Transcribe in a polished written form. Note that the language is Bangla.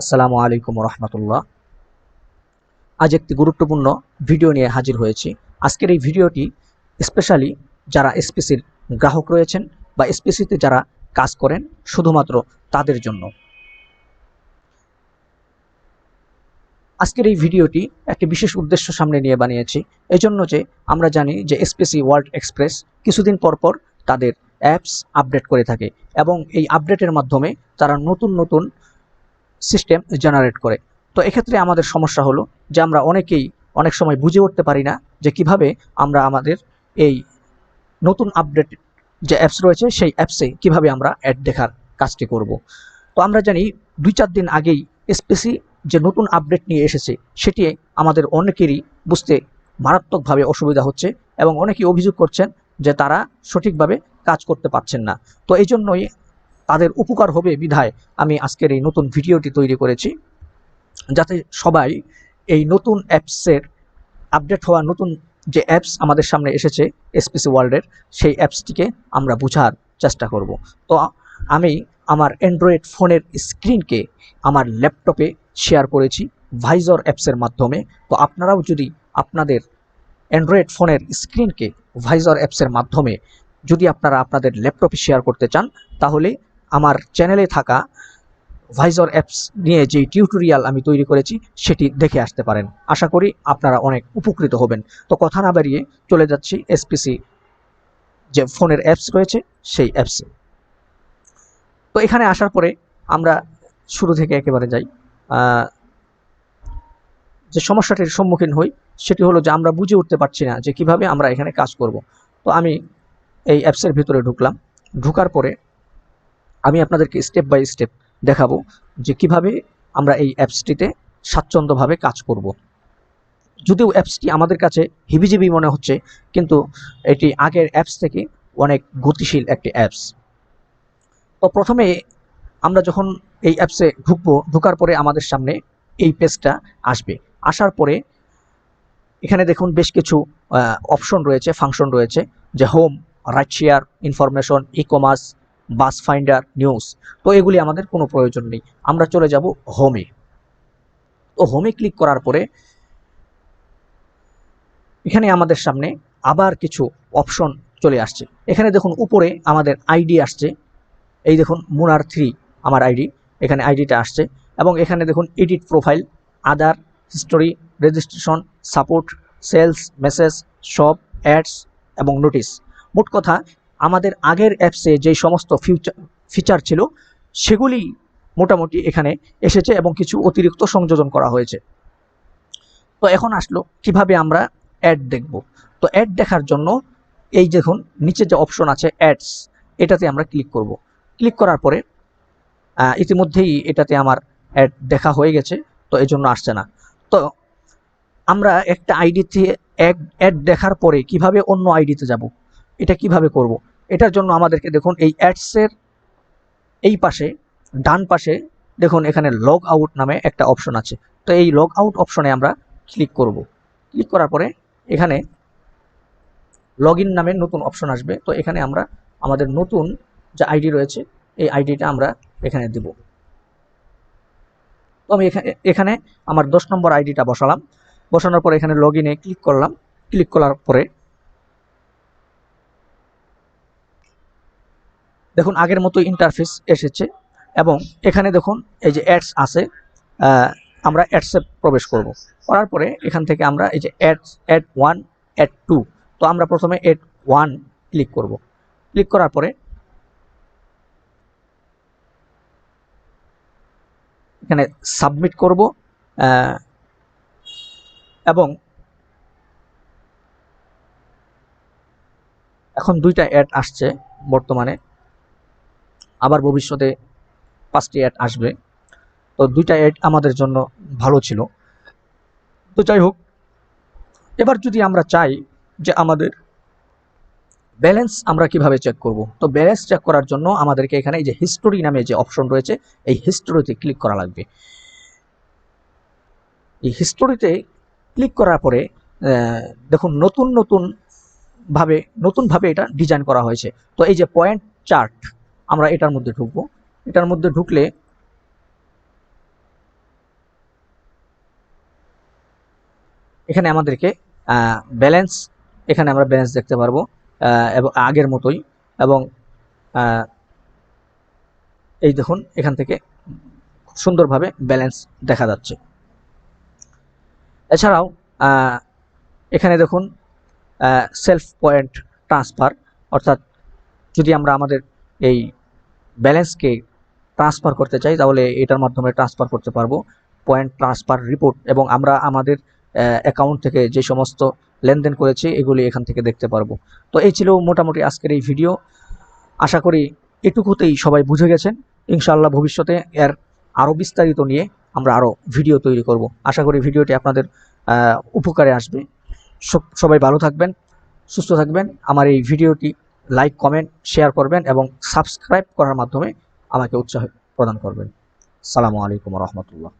আসসালামু আলাইকুম রহমতুল্লাহ। আজ একটি গুরুত্বপূর্ণ ভিডিও নিয়ে হাজির হয়েছি। আজকের এই ভিডিওটি স্পেশালি যারা এসপিসির গ্রাহক রয়েছেন বা এসপিসিতে যারা কাজ করেন শুধুমাত্র তাদের জন্য। আজকের এই ভিডিওটি একটি বিশেষ উদ্দেশ্য সামনে নিয়ে বানিয়েছি, এজন্য যে আমরা জানি যে এসপিসি ওয়ার্ল্ড এক্সপ্রেস কিছুদিন পর পর তাদের অ্যাপস আপডেট করে থাকে এবং এই আপডেটের মাধ্যমে তারা নতুন নতুন সিস্টেম জেনারেট করে। তো এক্ষেত্রে আমাদের সমস্যা হলো যে আমরা অনেকেই অনেক সময় বুঝে উঠতে পারি না যে কিভাবে আমরা আমাদের এই নতুন আপডেট যে অ্যাপস রয়েছে সেই অ্যাপসে কিভাবে আমরা অ্যাড দেখার কাজটি করব। তো আমরা জানি 2-4 দিন আগেই এসপিসি যে নতুন আপডেট নিয়ে এসেছে সেটি আমাদের অনেকেরই বুঝতে মারাত্মকভাবে অসুবিধা হচ্ছে এবং অনেকেই অভিযোগ করছেন যে তারা সঠিকভাবে কাজ করতে পারছেন না। তো এই জন্যই তাদের উপকার হবে বিধায় আমি আজকের এই নতুন ভিডিওটি তৈরি করেছি, যাতে সবাই এই নতুন অ্যাপসের আপডেট হওয়া নতুন যে অ্যাপস আমাদের সামনে এসেছে এসপিসি ওয়ার্ল্ডের সেই অ্যাপসটিকে আমরা বোঝার চেষ্টা করব। তো আমি আমার অ্যান্ড্রয়েড ফোনের স্ক্রিনকে আমার ল্যাপটপে শেয়ার করেছি ভাইজর অ্যাপসের মাধ্যমে। তো আপনারাও যদি আপনাদের অ্যান্ড্রয়েড ফোনের স্ক্রিনকে ভাইজর অ্যাপসের মাধ্যমে যদি আপনারা আপনাদের ল্যাপটপে শেয়ার করতে চান, তাহলে আমার চ্যানেলে থাকা ভাইজর অ্যাপস নিয়ে যে টিউটোরিয়াল আমি তৈরি করেছি সেটি দেখে আসতে পারেন। আশা করি আপনারা অনেক উপকৃত হবেন। তো কথা না বাড়িয়ে চলে যাচ্ছি এসপিসি যে ফোনের অ্যাপস রয়েছে সেই অ্যাপসে। তো এখানে আসার পরে আমরা শুরু থেকে একেবারে যাই। যে সমস্যাটির সম্মুখীন হই সেটি হলো যে আমরা বুঝে উঠতে পারছি না যে কিভাবে আমরা এখানে কাজ করব। তো আমি এই অ্যাপসের ভিতরে ঢুকলাম। ঢোকার পরে আমি আপনাদেরকে স্টেপ বাই স্টেপ দেখাবো যে কিভাবে আমরা এই অ্যাপসটিতে স্বাচ্ছন্দ্যভাবে কাজ করব। যদিও অ্যাপসটি আমাদের কাছে হিবিজিবি মনে হচ্ছে, কিন্তু এটি আগের অ্যাপস থেকে অনেক গতিশীল একটি অ্যাপস। তো প্রথমে আমরা যখন এই অ্যাপসে ঢুকবো, ঢোকার পরে আমাদের সামনে এই পেজটা আসবে। আসার পরে এখানে দেখুন বেশ কিছু অপশন রয়েছে, ফাংশন রয়েছে, যে home, ride share, information, e commerce, bus finder, news. তো এগুলি আমাদের কোনো প্রয়োজন নেই, আমরা চলে যাব হোমে। তো হোমে ক্লিক করার পরে এখানে আমাদের সামনে আবার কিছু অপশন চলে আসছে। এখানে দেখুন উপরে আমাদের আইডি আসছে, এই দেখুন মুনার 3 আমার আইডি, এখানে আইডিটা আসছে। এবং এখানে দেখুন edit profile, other, history, registration, support, sales, message, shop, ads এবং নোটিস। মোট কথা আমাদের আগের অ্যাপসে যেই সমস্ত ফিচার ছিল সেগুলি মোটামুটি এখানে এসেছে এবং কিছু অতিরিক্ত সংযোজন করা হয়েছে। তো এখন আসলো কিভাবে আমরা অ্যাড দেখব। তো অ্যাড দেখার জন্য এই দেখুন নিচে যে অপশন আছে অ্যাডস, এটাতে আমরা ক্লিক করব। ক্লিক করার পরে ইতিমধ্যেই এটাতে আমার অ্যাড দেখা হয়ে গেছে, তো এই জন্য আসছে না। তো আমরা একটা আইডিতে অ্যাড দেখার পরে কিভাবে অন্য আইডিতে যাব, এটা কিভাবে করব, এটার জন্য আমাদেরকে দেখুন এই অ্যাডসের এই পাশে ডান পাশে দেখুন এখানে লগ আউট নামে একটা অপশন আছে। তো এই লগ আউট অপশনে আমরা ক্লিক করব। ক্লিক করার পরে এখানে লগ ইন নামের নতুন অপশন আসবে। তো এখানে আমরা আমাদের নতুন যে আইডি রয়েছে এই আইডিটা আমরা এখানে দেব। তো আমি এখানে আমার 10 নম্বর আইডিটা বসালাম। বসানোর পরে এখানে লগ ইনে ক্লিক করলাম। ক্লিক করার পরে দেখুন আগের মতো ইন্টারফেস এসেছে এবং এখানে দেখুন এই যে অ্যাডস আছে, আমরা অ্যাডসে প্রবেশ করব। করার পরে এখান থেকে আমরা এই যে অ্যাড 1, অ্যাড 2, তো আমরা প্রথমে অ্যাড 1 ক্লিক করব। ক্লিক করার পরে এখানে সাবমিট করব এবং এখন 2টা অ্যাড আসছে বর্তমানে, আবার ভবিষ্যতে 5টি অ্যাড আসবে। তো 2টা অ্যাড আমাদের জন্য ভালো ছিল। তো যাই হোক, এবার যদি আমরা চাই যে আমাদের ব্যালেন্স আমরা কিভাবে চেক করব, তো ব্যালেন্স চেক করার জন্য আমাদেরকে এখানে এই যে হিস্টোরি নামে যে অপশন রয়েছে এই হিস্টোরিতে ক্লিক করা লাগবে। এই হিস্টোরিতে ক্লিক করার পরে দেখুন নতুনভাবে এটা ডিজাইন করা হয়েছে। তো এই যে পয়েন্ট চার্ট, আমরা এটার মধ্যে ঢুকবো। এটার মধ্যে ঢুকলে এখানে আমাদেরকে ব্যালেন্স, এখানে আমরা ব্যালেন্স দেখতে পারবো এবং আগের মতোই, এবং এই দেখুন এখান থেকে খুব সুন্দরভাবে ব্যালেন্স দেখা যাচ্ছে। এছাড়াও এখানে দেখুন সেলফ পয়েন্ট ট্রান্সফার, অর্থাৎ যদি আমরা আমাদের এই ব্যালেন্সকে ট্রান্সফার করতে চাই তাহলে এটার মাধ্যমে ট্রান্সফার করতে পারবো। পয়েন্ট ট্রান্সফার রিপোর্ট, এবং আমরা আমাদের অ্যাকাউন্ট থেকে যে সমস্ত লেনদেন করেছি এগুলি এখান থেকে দেখতে পারবো। তো এই ছিল মোটামুটি আজকের এই ভিডিও। আশা করি এটুকুতেই সবাই বুঝে গেছেন। ইনশাআল্লাহ ভবিষ্যতে এর আরও বিস্তারিত নিয়ে আমরা আরও ভিডিও তৈরি করব। আশা করি ভিডিওটি আপনাদের উপকারে আসবে। সবাই ভালো থাকবেন, সুস্থ থাকবেন। আমার এই ভিডিওটি লাইক, কমেন্ট, শেয়ার করবেন এবং সাবস্ক্রাইব করার মাধ্যমে আমাকে উৎসাহ প্রদান করবেন। আসসালামু আলাইকুম ওয়া রাহমাতুল্লাহ।